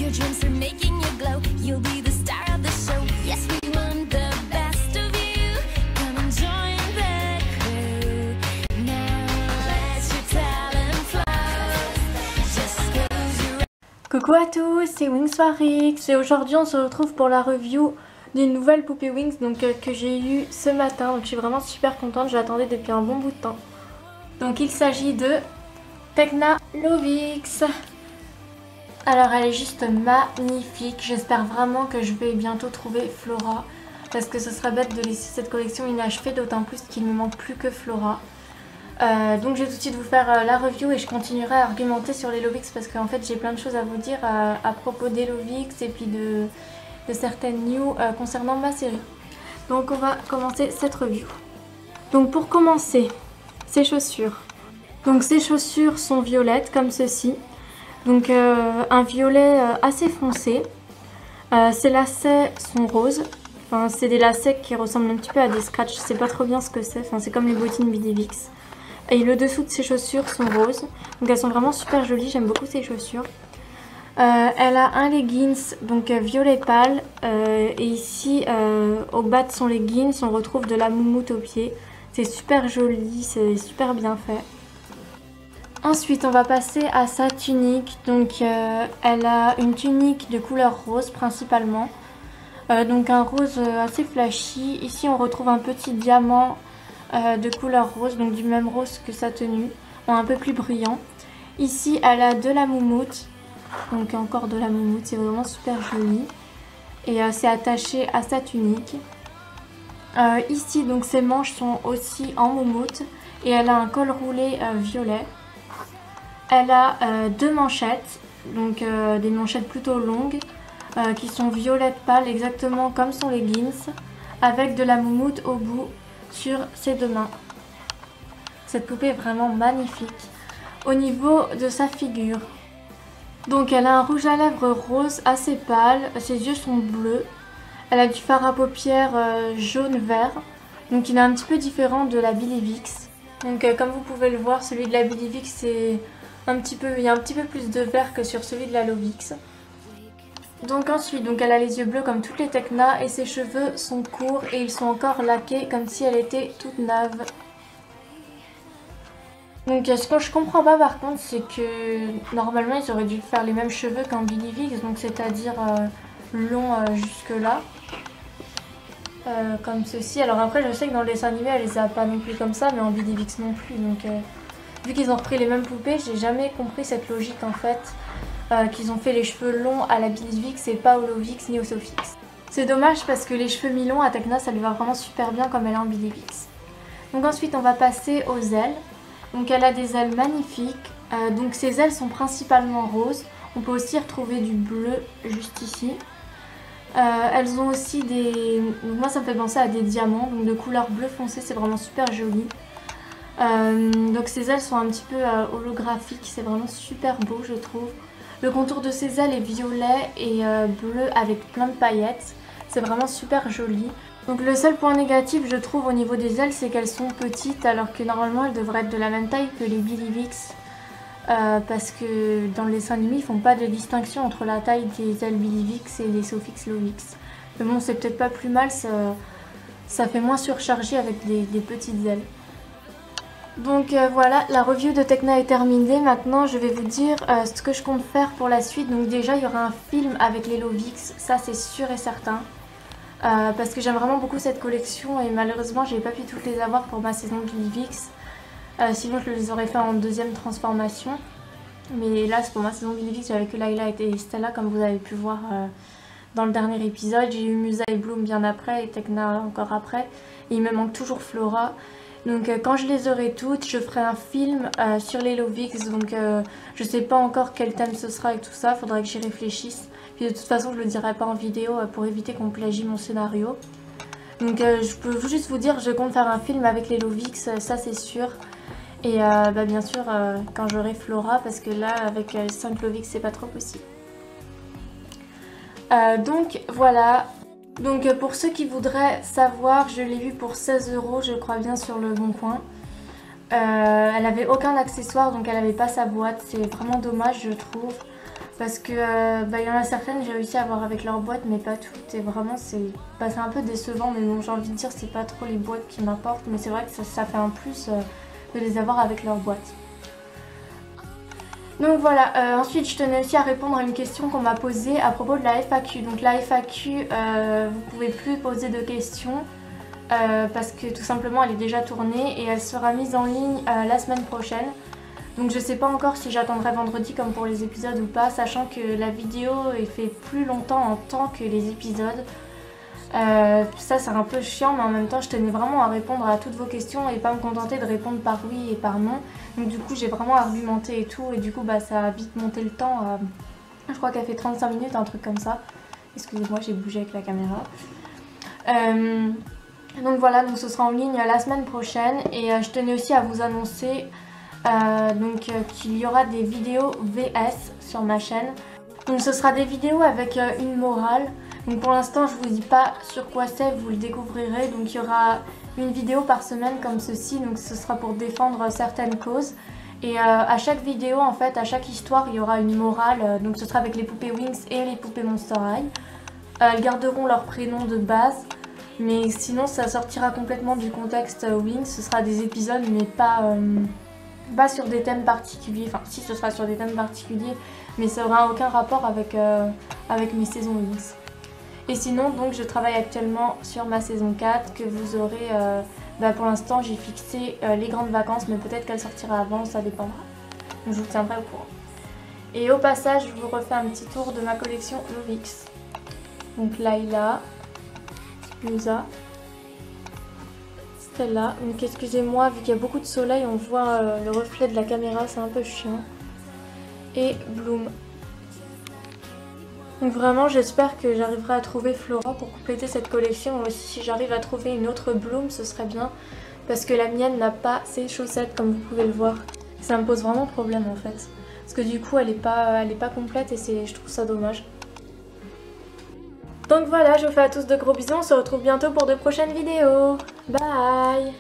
Your dreams are making you glow. You'll be the star of the show. Yes, we want the best of you. Come and join the crew. Now let your talent flow. Just close your eyes. Coucou à tous, c'est Wings X et aujourd'hui on se retrouve pour la review d'une nouvelle poupée Wings que j'ai eue ce matin. Donc je suis vraiment super contente, je l'attendais depuis un bon bout de temps. Donc il s'agit de Tekna Lovix. Alors elle est juste magnifique, j'espère vraiment que je vais bientôt trouver Flora parce que ce serait bête de laisser cette collection inachevée, d'autant plus qu'il ne me manque plus que Flora. Donc je vais tout de suite vous faire la review et je continuerai à argumenter sur les Lovix parce qu'en fait j'ai plein de choses à vous dire à propos des Lovix et puis de certaines news concernant ma série. Donc on va commencer cette review. Donc pour commencer, ces chaussures. Donc ces chaussures sont violettes comme ceci. Donc un violet assez foncé. Ces lacets sont roses. Enfin c'est des lacets qui ressemblent un petit peu à des scratchs. Je sais pas trop bien ce que c'est. Enfin c'est comme les bottines Bidivix. Et le dessous de ces chaussures sont roses. Donc elles sont vraiment super jolies. J'aime beaucoup ces chaussures. Elle a un leggings donc violet pâle et ici au bas de son leggings on retrouve de la moumoute au pied. C'est super joli, c'est super bien fait. Ensuite on va passer à sa tunique. Donc elle a une tunique de couleur rose principalement. Donc un rose assez flashy. Ici on retrouve un petit diamant de couleur rose, donc du même rose que sa tenue, un peu plus brillant. Ici elle a de la moumoute. Donc encore de la moumoute, c'est vraiment super joli. Et c'est attaché à sa tunique. Ici donc ses manches sont aussi en moumoute. Et elle a un col roulé violet. Elle a deux manchettes. Donc des manchettes plutôt longues. Qui sont violettes pâles exactement comme son leggings. Avec de la moumoute au bout sur ses deux mains. Cette poupée est vraiment magnifique. Au niveau de sa figure. Donc elle a un rouge à lèvres rose assez pâle, ses yeux sont bleus, elle a du fard à paupières jaune-vert, donc il est un petit peu différent de la Bidivix. Donc comme vous pouvez le voir, celui de la Bidivix c'est il y a un petit peu plus de vert que sur celui de la Lovix. Donc ensuite, elle a les yeux bleus comme toutes les Tekna et ses cheveux sont courts et ils sont encore laqués comme si elle était toute neuve. Donc ce que je comprends pas par contre c'est que normalement ils auraient dû faire les mêmes cheveux qu'en Bidivix, donc c'est-à-dire long jusque là. Comme ceci. Alors après je sais que dans le dessin animé elle les a pas non plus comme ça, mais en Bidivix non plus. Donc vu qu'ils ont repris les mêmes poupées, j'ai jamais compris cette logique en fait. Qu'ils ont fait les cheveux longs à la Bidivix et pas au Lovix ni au Sofix. C'est dommage parce que les cheveux mi-longs à Tekna ça lui va vraiment super bien comme elle est en Bidivix. Donc ensuite on va passer aux ailes. Donc elle a des ailes magnifiques, donc ses ailes sont principalement roses, on peut aussi retrouver du bleu juste ici. Elles ont aussi des... Donc moi ça me fait penser à des diamants, donc de couleur bleu foncé, c'est vraiment super joli. Donc ses ailes sont un petit peu holographiques, c'est vraiment super beau je trouve. Le contour de ses ailes est violet et bleu avec plein de paillettes, c'est vraiment super joli. Donc le seul point négatif je trouve au niveau des ailes c'est qu'elles sont petites alors que normalement elles devraient être de la même taille que les Bidivix parce que dans le dessin animé ils font pas de distinction entre la taille des ailes Bidivix et les Sofix Lovix. Mais bon c'est peut-être pas plus mal, ça fait moins surchargé avec des petites ailes. Donc voilà, la review de Tekna est terminée. Maintenant je vais vous dire ce que je compte faire pour la suite. Donc déjà il y aura un film avec les Lovix, ça c'est sûr et certain. Parce que j'aime vraiment beaucoup cette collection et malheureusement j'ai pas pu toutes les avoir pour ma saison Bidivix. Sinon je les aurais fait en deuxième transformation. Mais là c'est pour ma saison Bidivix, j'avais que Layla et Stella comme vous avez pu voir dans le dernier épisode. J'ai eu Musa et Bloom bien après et Tekna encore après. Et il me manque toujours Flora. Donc quand je les aurai toutes, je ferai un film sur les Lovix. Donc je sais pas encore quel thème ce sera et tout ça, faudrait que j'y réfléchisse. Puis de toute façon je le dirai pas en vidéo pour éviter qu'on plagie mon scénario. Donc je peux juste vous dire, je compte faire un film avec les Lovix, ça c'est sûr. Et bien sûr quand j'aurai Flora, parce que là avec 5 Lovix c'est pas trop possible. Donc voilà. Donc pour ceux qui voudraient savoir, je l'ai vue pour 16 € je crois bien sur le Bon Coin. Elle avait aucun accessoire donc elle avait pas sa boîte, c'est vraiment dommage je trouve. Parce que il y en a certaines j'ai réussi à avoir avec leur boîte mais pas toutes et vraiment c'est un peu décevant, mais bon j'ai envie de dire c'est pas trop les boîtes qui m'apportent, mais c'est vrai que ça fait un plus de les avoir avec leur boîte. Donc voilà, ensuite je tenais aussi à répondre à une question qu'on m'a posée à propos de la FAQ. Donc la FAQ, vous pouvez plus poser de questions parce que tout simplement elle est déjà tournée et elle sera mise en ligne la semaine prochaine. Donc je sais pas encore si j'attendrai vendredi comme pour les épisodes ou pas, sachant que la vidéo est fait plus longtemps en temps que les épisodes. Ça c'est un peu chiant, mais en même temps je tenais vraiment à répondre à toutes vos questions et pas me contenter de répondre par oui et par non. Donc du coup j'ai vraiment argumenté et tout, et du coup ça a vite monté le temps. Je crois qu'elle fait 35 minutes, un truc comme ça. Excusez-moi, j'ai bougé avec la caméra. Donc voilà, donc ce sera en ligne la semaine prochaine, et je tenais aussi à vous annoncer qu'il y aura des vidéos VS sur ma chaîne. Donc ce sera des vidéos avec une morale. Donc pour l'instant je vous dis pas sur quoi c'est, vous le découvrirez. Donc il y aura une vidéo par semaine comme ceci, donc ce sera pour défendre certaines causes. Et à chaque vidéo en fait, à chaque histoire il y aura une morale. Donc ce sera avec les poupées Winx et les poupées Monster High. Elles garderont leur prénom de base, mais sinon ça sortira complètement du contexte Winx. Ce sera des épisodes mais pas sur des thèmes particuliers, enfin si ce sera sur des thèmes particuliers, mais ça n'aura aucun rapport avec mes saisons Winx. Et sinon donc je travaille actuellement sur ma saison 4 que vous aurez, pour l'instant j'ai fixé les grandes vacances, mais peut-être qu'elle sortira avant, ça dépendra. Donc je vous tiendrai au courant. Et au passage je vous refais un petit tour de ma collection Lovix. Donc Layla, Musa, Stella. Donc excusez-moi, vu qu'il y a beaucoup de soleil, on voit le reflet de la caméra, c'est un peu chiant. Et Bloom. Donc vraiment j'espère que j'arriverai à trouver Flora pour compléter cette collection. Aussi si j'arrive à trouver une autre Bloom ce serait bien, parce que la mienne n'a pas ses chaussettes comme vous pouvez le voir. Ça me pose vraiment problème en fait, parce que du coup elle est pas complète et je trouve ça dommage. Donc voilà, je vous fais à tous de gros bisous, on se retrouve bientôt pour de prochaines vidéos. Bye!